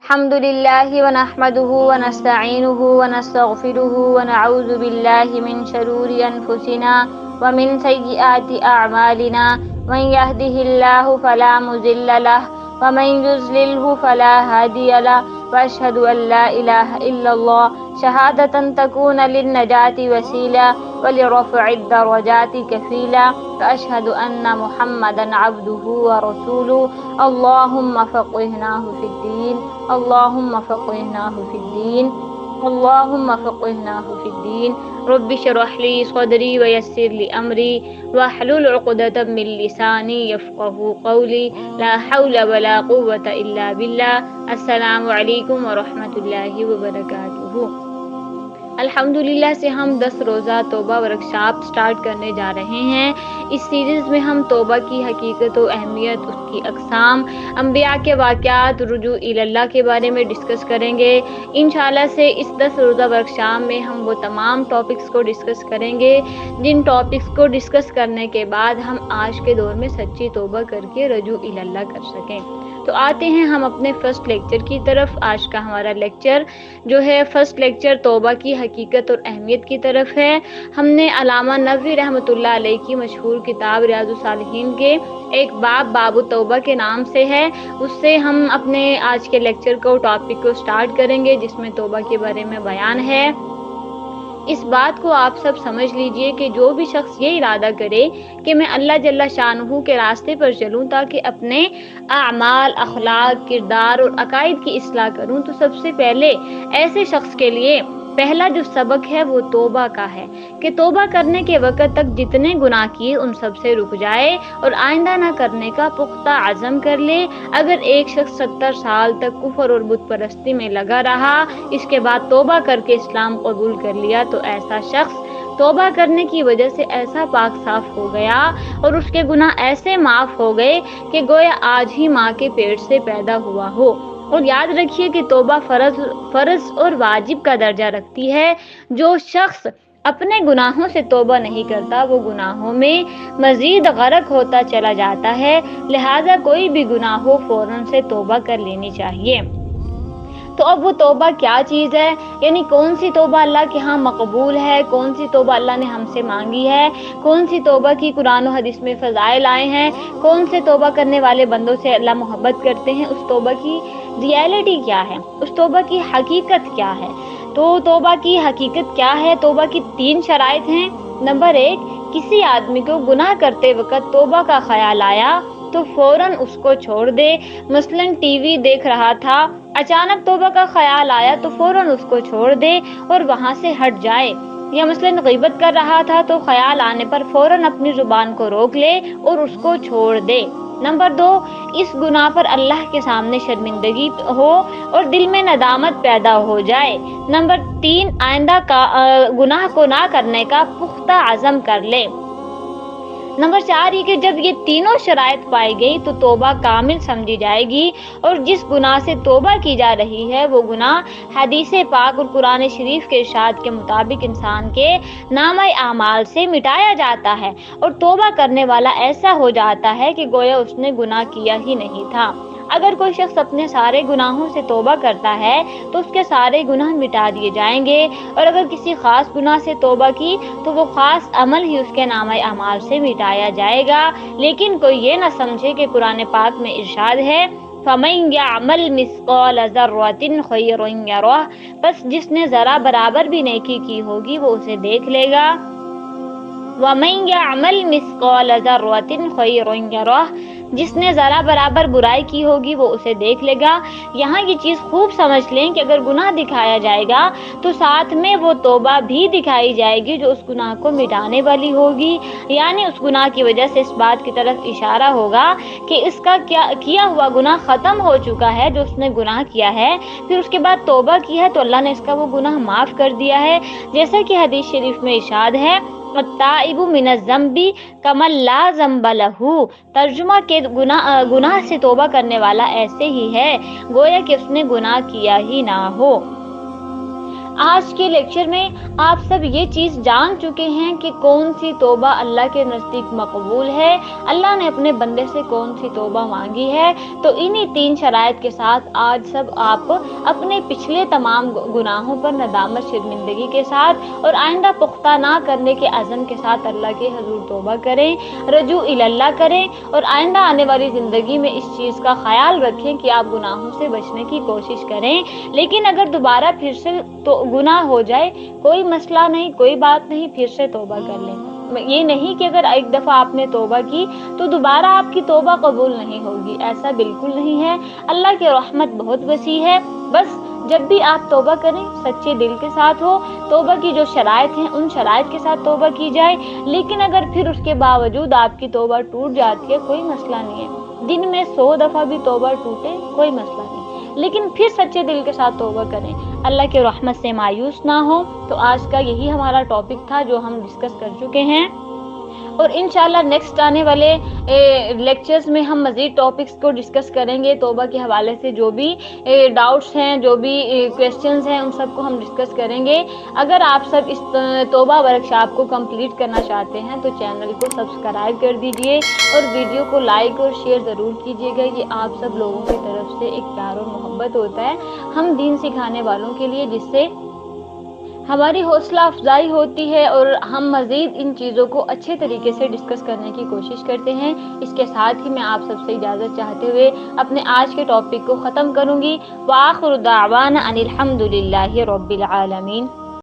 الحمد لله ونحمده ونستعينه ونستغفره ونعوذ بالله من شرور أنفسنا ومن سيئات أعمالنا من يهده الله فلا مضل له ومن يضلله فلا هادي له وأشهد أن لا إله إلا الله شهادة تكون للنجاة وسيلة ولرفع الدرجات كفيلا وأشهد أن محمدا عبده ورسوله اللهم فقهناه في الدين اللهم فقهناه في الدين اللهم فقهناه في الدين رب اشرح لي صدري ويسر لي أمري واحلل عقدة من لساني يفقهوا قولي لا حول ولا قوة إلا بالله السلام علیکم ورحمۃ اللہ وبرکاتہ۔ الحمدللہ سے ہم 10 روزہ توبہ ورکشاپ سٹارٹ کرنے جا رہے ہیں۔ اس سیریز میں ہم توبہ کی حقیقت و اہمیت، اس کی اقسام، انبیاء کے واقعات، رجوع اللہ کے بارے میں ڈسکس کریں گے۔ انشاءاللہ سے اس 10 روزہ ورکشاپ میں ہم وہ تمام ٹاپکس کو ڈسکس کریں گے جن ٹاپکس کو ڈسکس کرنے کے بعد ہم آج کے دور میں سچی توبہ کر کے رجوع اللہ کر سکیں۔ تو آتے ہیں ہم اپنے فرسٹ لیکچر کی طرف۔ آج کا ہمارا لیکچر جو ہے فرسٹ لیکچر توبہ کی حقیقت اور اہمیت کی طرف ہے۔ ہم نے علامہ نووی رحمۃ اللہ علیہ کی مشہور کتاب ریاض الصالحین کے ایک باب توبہ کے نام سے ہے، اس سے ہم اپنے آج کے لیکچر کو ٹاپک کو سٹارٹ کریں گے جس میں توبہ کے بارے میں بیان ہے۔ اس بات کو آپ سب سمجھ لیجئے کہ جو بھی شخص یہ ارادہ کرے کہ میں اللہ جل شانہ کے راستے پر چلوں تاکہ اپنے اعمال، اخلاق، کردار اور عقائد کی اصلاح کروں، تو سب سے پہلے ایسے شخص کے لیے پہلا جو سبق ہے وہ توبہ کا ہے کہ توبہ کرنے کے وقت تک جتنے گناہ کیے ان سب سے رک جائے اور آئندہ نہ کرنے کا پختہ عزم کر لے۔ اگر ایک شخص 70 سال تک کفر اور بت پرستی میں لگا رہا، اس کے بعد توبہ کر کے اسلام قبول کر لیا، تو ایسا شخص توبہ کرنے کی وجہ سے ایسا پاک صاف ہو گیا اور اس کے گناہ ایسے معاف ہو گئے کہ گویا آج ہی ماں کے پیٹ سے پیدا ہوا ہو۔ اور یاد رکھیے کہ توبہ فرض اور واجب کا درجہ رکھتی ہے۔ جو شخص اپنے گناہوں سے توبہ نہیں کرتا وہ گناہوں میں مزید غرق ہوتا چلا جاتا ہے، لہذا کوئی بھی گناہ ہو فوراً سے توبہ کر لینی چاہیے۔ تو اب وہ توبہ کیا چیز ہے، یعنی کون سی توبہ اللہ کے ہاں مقبول ہے، کون سی توبہ اللہ نے ہم سے مانگی ہے، کون سی توبہ کی قرآن و حدیث میں فضائل آئے ہیں، کون سے توبہ کرنے والے بندوں سے اللہ محبت کرتے ہیں، اس توبہ کی ریئلٹی کیا ہے، اس توبہ کی حقیقت کیا ہے۔ تو توبہ کی حقیقت کیا ہے؟ توبہ کی 3 شرائط ہیں۔ نمبر 1، کسی آدمی کو گناہ کرتے وقت توبہ کا خیال آیا تو فوراً اس کو چھوڑ دے۔ مثلاً ٹی وی دیکھ رہا تھا، اچانک توبہ کا خیال آیا تو فوراً اس کو چھوڑ دے اور وہاں سے ہٹ جائے۔ یا مثلاً غیبت کر رہا تھا تو خیال آنے پر فوراً اپنی زبان کو روک لے اور اس کو چھوڑ دے۔ نمبر 2، اس گناہ پر اللہ کے سامنے شرمندگی ہو اور دل میں ندامت پیدا ہو جائے۔ نمبر 3، آئندہ گناہ کو نہ کرنے کا پختہ عزم کر لے۔ نمبر 4 یہ کہ جب یہ تینوں شرائط پائی گئی تو توبہ کامل سمجھی جائے گی، اور جس گناہ سے توبہ کی جا رہی ہے وہ گناہ حدیث پاک اور قرآن شریف کے ارشاد کے مطابق انسان کے نامہ اعمال سے مٹایا جاتا ہے، اور توبہ کرنے والا ایسا ہو جاتا ہے کہ گویا اس نے گناہ کیا ہی نہیں تھا۔ اگر کوئی شخص اپنے سارے گناہوں سے توبہ کرتا ہے تو اس کے سارے گناہ مٹا دیے جائیں گے، اور اگر کسی خاص گناہ سے توبہ کی تو وہ خاص عمل ہی اس کے نامہ اعمال سے مٹایا جائے گا۔ لیکن کوئی یہ نہ سمجھے کہ قرآن پاک میں ارشاد ہے فَمَن يَعْمَلْ مِثْقَالَ ذَرَّةٍ خَيْرًا يَرَهُ، بس جس نے ذرا برابر بھی نیکی کی ہوگی وہ اسے دیکھ لے گا۔ وَمَن يَعْمَلْ مِثْقَالَ ذَرَّةٍ خَيْرًا يَرَهُ، جس نے ذرا برابر برائی کی ہوگی وہ اسے دیکھ لے گا۔ یہاں یہ چیز خوب سمجھ لیں کہ اگر گناہ دکھایا جائے گا تو ساتھ میں وہ توبہ بھی دکھائی جائے گی جو اس گناہ کو مٹانے والی ہوگی، یعنی اس گناہ کی وجہ سے اس بات کی طرف اشارہ ہوگا کہ اس کا کیا ہوا گناہ ختم ہو چکا ہے جو اس نے گناہ کیا ہے، پھر اس کے بعد توبہ کی ہے تو اللہ نے اس کا وہ گناہ معاف کر دیا ہے۔ جیسا کہ حدیث شریف میں ارشاد ہے التائب من الذنب کمن لا ذنب لہ، ترجمہ کہ گناہ سے توبہ کرنے والا ایسے ہی ہے گویا کہ اس نے گناہ کیا ہی نہ ہو۔ آج کے لیکچر میں آپ سب یہ چیز جان چکے ہیں کہ کون سی توبہ اللہ کے نزدیک مقبول ہے، اللہ نے اپنے بندے سے کون سی توبہ مانگی ہے۔ تو انہی 3 شرائط کے ساتھ آج سب آپ اپنے پچھلے تمام گناہوں پر ندامت شرمندگی کے ساتھ اور آئندہ پختہ نہ کرنے کے عزم کے ساتھ اللہ کے حضور توبہ کریں، رجوع اللہ کریں اور آئندہ آنے والی زندگی میں اس چیز کا خیال رکھیں کہ آپ گناہوں سے بچنے کی کوشش کریں۔ لیکن اگر دوبارہ پھر سے تو گناہ ہو جائے، کوئی مسئلہ نہیں، کوئی بات نہیں، پھر سے توبہ کر لیں۔ یہ نہیں کہ اگر ایک دفعہ آپ نے توبہ کی تو دوبارہ آپ کی توبہ قبول نہیں ہوگی، ایسا بالکل نہیں ہے۔ اللہ کی رحمت بہت وسیع ہے، بس جب بھی آپ توبہ کریں سچے دل کے ساتھ ہو، توبہ کی جو شرائط ہیں ان شرائط کے ساتھ توبہ کی جائے۔ لیکن اگر پھر اس کے باوجود آپ کی توبہ ٹوٹ جاتی ہے، کوئی مسئلہ نہیں ہے، دن میں 100 دفعہ بھی توبہ ٹوٹے کوئی مسئلہ نہیں، لیکن پھر سچے دل کے ساتھ توبہ کریں، اللہ کی رحمت سے مایوس نہ ہو۔ تو آج کا یہی ہمارا ٹاپک تھا جو ہم ڈسکس کر چکے ہیں، اور انشاءاللہ نیکسٹ آنے والے لیکچرز میں ہم مزید ٹاپکس کو ڈسکس کریں گے۔ توبہ کے حوالے سے جو بھی ڈاؤٹس ہیں، جو بھی کویسچنز ہیں، ان سب کو ہم ڈسکس کریں گے۔ اگر آپ سب اس توبہ ورکشاپ کو کمپلیٹ کرنا چاہتے ہیں تو چینل کو سبسکرائب کر دیجئے اور ویڈیو کو لائک اور شیئر ضرور کیجئے گا۔ یہ آپ سب لوگوں کی طرف سے ایک پیار اور محبت ہوتا ہے ہم دین سکھانے والوں کے لیے، جس سے ہماری حوصلہ افزائی ہوتی ہے اور ہم مزید ان چیزوں کو اچھے طریقے سے ڈسکس کرنے کی کوشش کرتے ہیں۔ اس کے ساتھ ہی میں آپ سب سے اجازت چاہتے ہوئے اپنے آج کے ٹاپک کو ختم کروں گی۔ وآخر دعوانا ان الحمد للہ رب العالمین۔